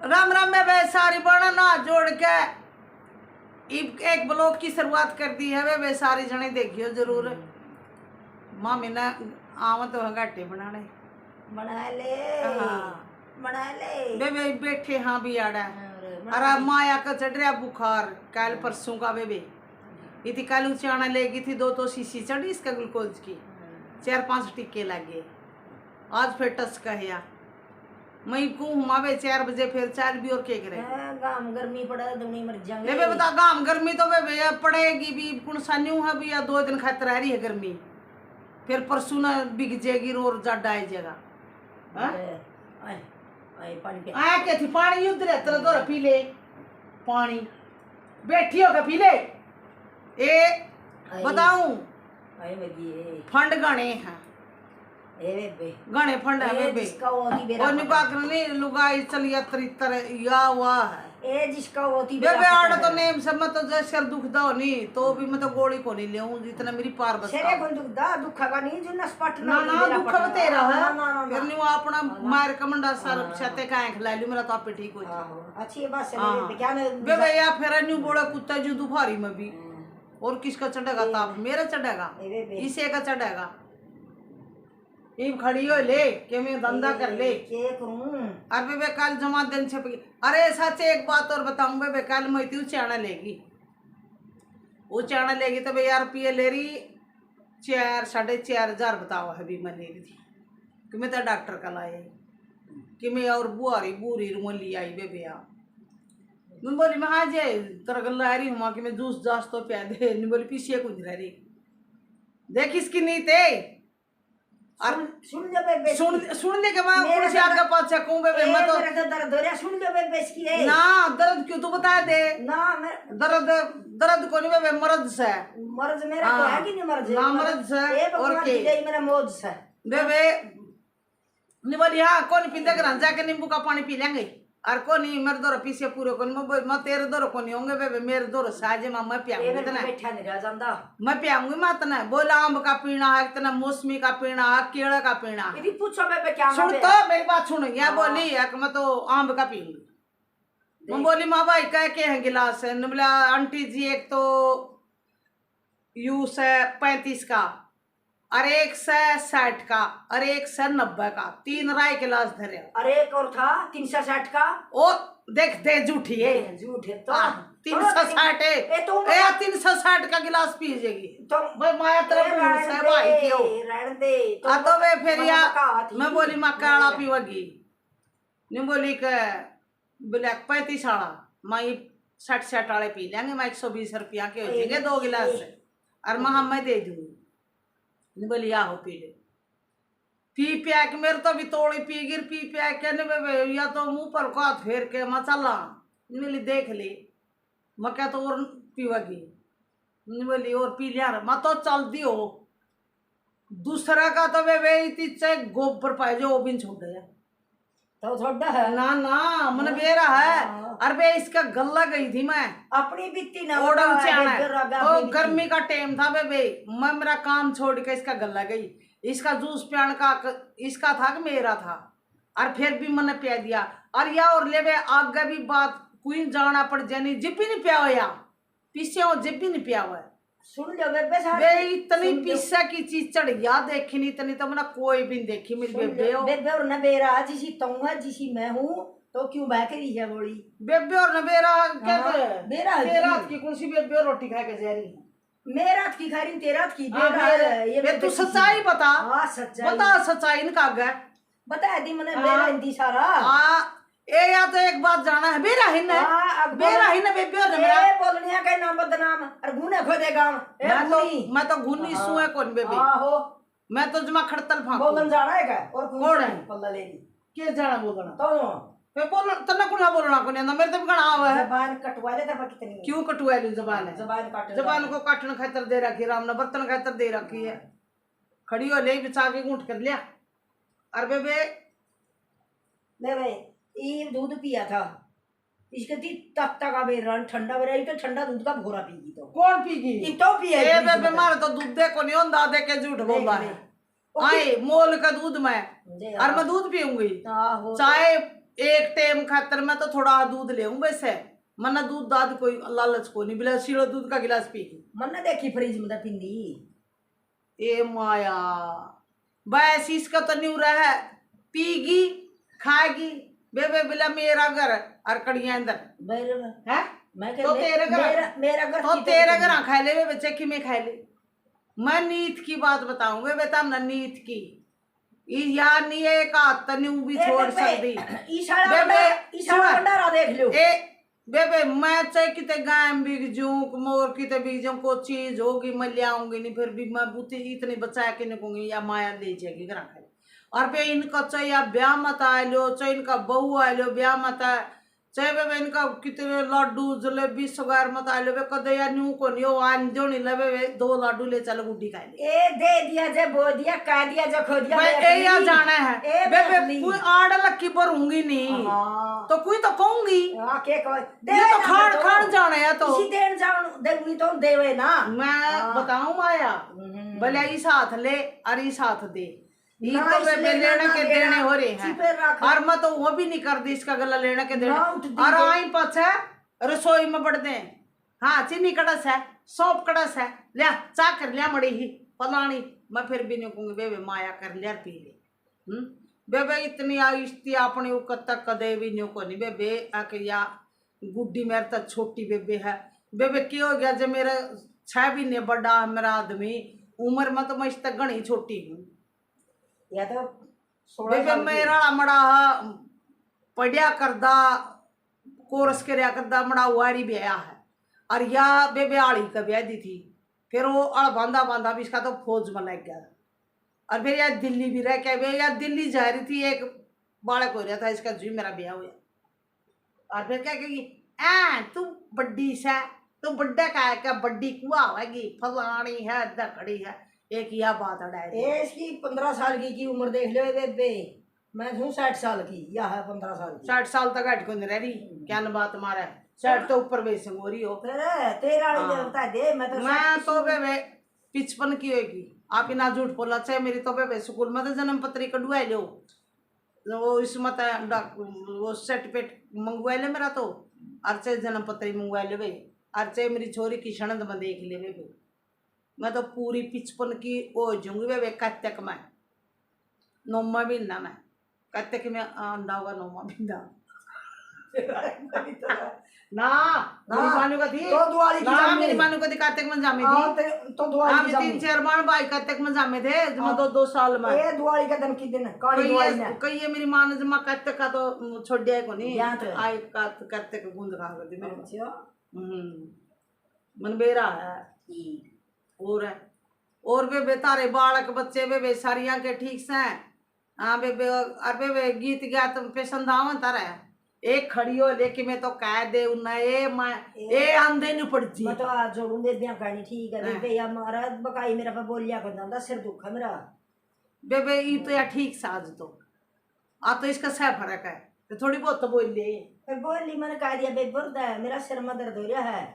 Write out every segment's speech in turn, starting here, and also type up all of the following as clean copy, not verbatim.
राम राम में वे सारी बना ना जोड़ के एक ब्लॉग की शुरुआत कर दी है वे सारी जने देखियो जरूर। मामी ने आव तो घाटे बनाने बना ले बना ले वे बैठे हाँ भी आड़ा अरे माया का चढ़ रहा बुखार कल परसों का बेबे इतनी कल उचाना लेगी थी 2 शीशी चढ़ी इसका ग्लूकोज की 4-5 टिक्के लगे आज फिर टस कहिया मैं को हुमावे 4 बजे फिर 4 भी और के करे गाम गर्मी पड़ा दुनी मर जाएंगे ले बता गाम गर्मी तो वे पड़ेगी भी कुण सान्यू है भी या 2 दिन खातिर रह रही है गर्मी फिर परसों ना बिग जाएगी और जाडा आई जाएगा हां आई पानी पे आ के थी पानी उधर तेरा तो पी ले पानी बैठी होगा पी ले ए बताऊं आई बेबी फंड गणे हैं ए बेबे गणे फंड है बेबे जिसका होती बेरा और निकाल नहीं लुगाई चलिया तरीतर या हुआ है ए जिसका होती बेबे आड़ तो नेम सब में तो जैसे दुख दो नहीं तो भी मैं तो गोली को नहीं लेऊं जितना मेरी पार बस सेरे को दुख दा दुख का नहीं जो नसपट ना ना दुख तेरा है ना फिर नहीं वो अपना मार कमंडा सर छते का आंख ला लियो मेरा तो आप ठीक हो जाए अच्छी बात है क्या मैं बेबे या फिर न्यू बोला कुत्ता जो दुफारी में भी और किसका चढ़ेगा ताप मेरा चढ़ेगा इसे का चढ़ेगा ये खड़ी हो ले के मैं धंधा कर ले के करूं अरे बे कल जमा दिन छप गई अरे सच एक बात और बताऊं बे कल मैं तू चाना लेगी वो चाना लेगी तो यार रुपये ले रही 4-4.5 हजार बताओ है भी मैं ले रही थी कि मैं तो डॉक्टर का लाए कि मैं और बुआरी बूरी रूम ली आई बेबे यार मैं बोली मैं आज तेरा गल्ला रही हूँ कि मैं जूस जास तो प्या दे नहीं बोली पीछे कुछ रह रही देख इसकी नीत है सुन ले बेबे सुनने के बाद कौन से आगे पाछे कहूं बेबे मैं तो मेरा दर्द हो रहा सुन ले बेबे इसकी है ना दर्द क्यों तू बता दे ना मैं दर्द को नहीं बेबे मर्द से मर्ज मेरा तो है कि नहीं मर्ज ना मर्द से और के मेरा मौज से बेबे नहीं बोली हाँ कौन पीते घर जाके नींबू का पानी पी लेंगे और को नहीं मेरे दो पीछे पूरे को मैं तेरे दो को नहीं होंगे बेबे मेरे दो साजे में मैं पियाऊंगी इतना बैठा नहीं रह जांदा मैं पियाऊंगी मैं इतना बोला आम का पीना है इतना मौसमी का पीना है केले का पीना है यदि पूछो बेबे क्या सुन तो मेरी बात सुन या बोली है कि मैं तो आम का पीऊंगी मैं बोली माँ भाई कह के हैं गिलास है बोला आंटी जी एक तो यूस है 35 का और 1 से 60 का और 1 से 90 का 3 राय गिलास धरे अरे एक और था 360 का ओ देख दे झूठी है झूठ है तो 360 है ए 360 का गिलास पी जाएगी तो भाई माया तरफ से भाई क्यों रहने दे तो वे फिर या मैं बोली मक्काड़ा पीवगी नहीं बोली के ब्लैक 35 वाला मैं 60 वाले पी लेंगे मैं 120 रुपया के हो जाएंगे 2 गिलास और मैं दे दूंगी नहीं बोली आहो पी ले पी पिया के मेरे तो भी तोड़ी पी गिर पी पिया के नहीं या तो मुंह पर को फेर के मसाला नहीं बोली देख ली मैं क्या तो और पीवगी नहीं बोली और पी लिया मैं तो चलती हो दूसरा का तो वे इतनी चाहे गोबर पाए जो वो भी छोड़ दिया तो छोड़ा है ना ना मन बेरा है अरे बे इसका गल्ला गई थी मैं अपनी बित्ती ना ओड़ा उचाना तो गर्मी का टाइम था बे मैं मेरा काम छोड़ के इसका गल्ला गई इसका जूस पियान का इसका था कि मेरा था और फिर भी मैंने पिया दिया और या और ले आगे भी बात कोई जाना पड़ जानी जिप भी नहीं पिया हुआ या पीछे हो जिप भी नहीं पिया हुआ सुन लो बेबे बे इतनी पिस्सा की चीज चढ़ गया देखी नहीं इतनी तो मैंने कोई भी देखी मेरी बेबे बेबे और नबेरा जिसी तुम है जिसी मैं हूँ तो क्यों बैकरी है बोली बेबे और नबेरा कैसे बेरा तेरा हाथ की कुर्सी बेबे और रोटी खा के जा रही है मेरा हाथ की खा रही तेरा हाथ की बेरा ये तू सच्चाई बता हाँ सच्चाई बता सच्चाई इनका गए बता दी मैंने बेरा हिंदी सारा ए या तो एक बात जाना है बेरा ही ना बेबे और नबेरा बोलनिया का नाम बदनाम और गुने खोदे गांव मैं तो घुनी सु है कौन बेबे आहो मैं तो जमा खड़तल फांक बोलन जाना है का और कौन है पल्ला लेनी के जाना बोलना तो पे बोल तना कुना बोलना को नहीं मेरे तो गणा आवा है जबान कटवा ले तब कितनी क्यों कटवा ली जबान है जबान को काटने खातर दे रखी राम ने बर्तन खातर दे रखी है खड़ी हो ले बिछा के घूंट कर लिया अरे बेबे ले भाई ये दूध पिया था इसके ती तत्ता का बेरन ठंडा बेरा तो ठंडा दूध का भोरा पीगी तो कौन पीगी ये तो पिया ए बेबे मारे तो दूध दे को नहीं होंदा दे के झूठ बोलदा है आई मोल का दूध मैं और मैं दूध पीऊंगी चाहे एक टाइम खातर मैं तो थोड़ा दूध ले वैसे मना दूध दाद कोई लालच को नहीं बिला सीलो दूध का गिलास पी गई मन ने देखी फ्रिज में तो पिंदी ए माया बस इसका तो नहीं रहा है पीगी खाएगी बेबे बिला मेरा घर अरकड़िया अंदर है मैं तो तेरे घर मेरा घर तो तेरे घर खा ले बेबे चक्की में खा ले मैं नीत की बात बताऊंगे बेटा ना नीत की यार नहीं एक हाथ तनी भी छोड़ सकती ईशारा भंडारा देख लो ए बेबे मैं चाहे किते गाय बिक जूं मोर किते बिक जूं को चीज होगी मैं ले आऊंगी नहीं फिर भी मैं बुद्धि इतनी बचा के निकूंगी या माया ले जाएगी घर खाए और पे इनका चाहे या ब्याह मत आ लो चाहे इनका बहू आ लो ब्याह मत आ चाहे बेबे इनका कितने लड्डू जलेबी सगार मत आ लो बे कदे या न्यू को नहीं आन जो नहीं लबे वे 2 लड्डू ले चल गुड्डी खा ले ए दे दिया जे बो दिया कह दिया जो खो दिया मैं ए या जाना है बेबे कोई आड़ लक्की पर होंगी नहीं तो कोई तो कहूंगी हां के कह दे तो खान खान जाना है तो इसी देन जान देवी तो देवे ना मैं बताऊं माया भले ई साथ ले और ई साथ दे ये तो वे लेने के देने हो रहे हैं और मैं तो वो भी नहीं कर दी इसका गला लेने के देने और आई पाछे रसोई में बढ़ दे हाँ चीनी कड़स है सौंप कड़स है लिया चा कर लिया मड़ी ही फलानी मैं फिर भी नहीं कहूंगी बेबे माया कर लिया पी ले बेबे इतनी आइश्ती अपनी उकत तक कदे भी नहीं को नहीं बेबे आके या गुड्डी मेरे तक छोटी बेबे है बेबे क्यों हो गया जब मेरा 6 महीने बड़ा है मेरा आदमी उम्र में तो मैं इस तक घनी छोटी हूँ या तो बेबे मेरा मड़ा पढ़िया करदा कोर्स करया करदा मड़ा वारी ब्याह है और या बेबे आड़ी का ब्याह दी थी फिर वो अड़ बांधा बांधा भी इसका तो फौज में लग गया और फिर यार दिल्ली भी रह के यार दिल्ली जा रही थी एक बालक हो रहा था इसका जी मेरा ब्याह हुआ और फिर क्या कहेगी तू बड्डी सा तू बड्डा क्या बड्डी कुआ होगी फलानी है दकड़ी है एक यह बात अड़ाए इसकी 15 साल की उम्र देख लो बेबे मैं हूँ 60 साल की या है 15 साल की 60 साल तक हट को नहीं रह रही क्या न बात मारा 60 तो ऊपर वैसे हो रही हो फिर तेरा बता दे मैं तो बेबे 55 की होगी आप ना झूठ बोला चाहे मेरी तो बेबे स्कूल में तो जन्म पत्री कढ़वाई लो वो इसमें वो सर्टिफिकेट मंगवा ले मेरा तो और चाहे जन्म पत्री मंगवा ले भाई और चाहे मेरी छोरी की क्षणद में देख ले बेबे मैं तो पूरी 55 की हो जाऊंगी वे कत्तक में 9वां महीना में कत्तक में अंडा होगा 9वां महीना ना मेरी मानू का थी तो दुआली की ना मेरी मानू का थी कत्तक में जामी थी तो दुआली हम 3-4 बार भाई कत्तक में जामे थे जमा 2 साल में ये दुआली का दिन की दिन काली दुआली में कई मेरी मां ने जमा कत्तक का तो छोड़ दिया को नहीं आई का कत्तक गूंद खा कर दी मेरे मन बेरा है और बेबे तारे बालक बच्चे बेबे सारिया के ठीक से हाँ बेबे और बेबे गीत गात पसंद आवे तारा एक खड़ी हो लेके मैं तो कह दे उन्ना ए आंदे नहीं पड़ती मैं तो आज जोड़ूं दे दिया कहनी ठीक है बेबे या मारा बकाई मेरा पे बोलिया कर दांदा सिर दुख है मेरा बेबे ये तो या ठीक साज तो आ तो इसका सह फर्क है तो थोड़ी बहुत तो बोल ले फिर बोली मैंने कह दिया बेबे मेरा सिर में दर्द हो रहा है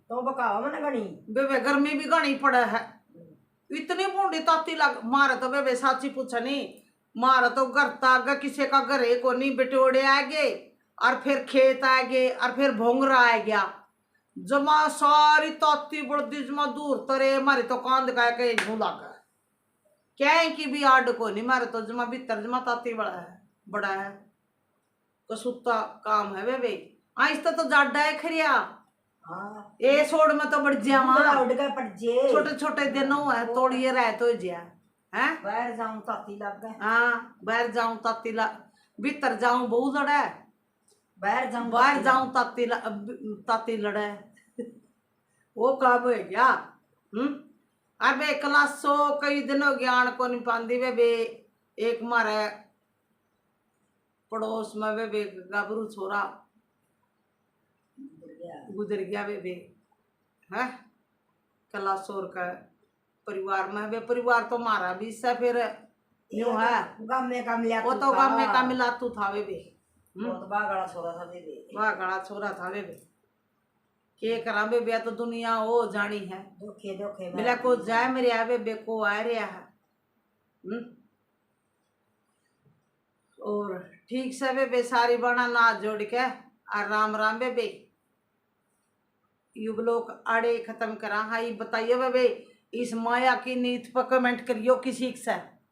तो बकावा मैंने गणी बेबे गर्मी भी घनी पड़ा है इतनी बूढ़ी ताती लग मारा तो बेबे साची पूछा नहीं मारा तो घर तक किसी का घरे को नहीं बिटोड़े आ गए और फिर खेत आ गए और फिर भोंगरा आ गया जमा सारी ताती बड़ी जमा दूर तरे मारे तो कांद का के झूला का क्या की भी आड को नहीं मारे तो जमा भीतर जमा ताती बड़ा है कसूता काम है बेबे आइस तो जाडा है खरिया ए छोड़ में तो बढ़ जा छोटे छोटे दिन है तोड़िए रह तो जिया है बाहर जाऊं ताती लग गए हाँ बाहर जाऊं ताती भीतर जाऊं बहुत लड़ा है बाहर जाऊं ताती लड़ा है वो कब है क्या अबे क्लासो कई दिनों ज्ञान को नहीं पाती वे एक मारे पड़ोस में वे गाभरू छोरा गुजर गया वे है कलासोर का परिवार में वे परिवार तो मारा भी इससे फिर यूं है गांव में काम लिया वो तो गांव में काम मिलातू था वे बहुत बागड़ा छोरा था वे बागड़ा छोरा था वे के करा बे तो दुनिया हो जानी है धोखे मिला को जाए मेरे आवे बे को आ रहा है और ठीक से बेबे सारी बना नाच जोड़ के और राम राम बेबे। युगलोक आड़े खत्म करा। हाँ ये बताइए बेबे, इस माया की नीत पर कमेंट करियो किसी से।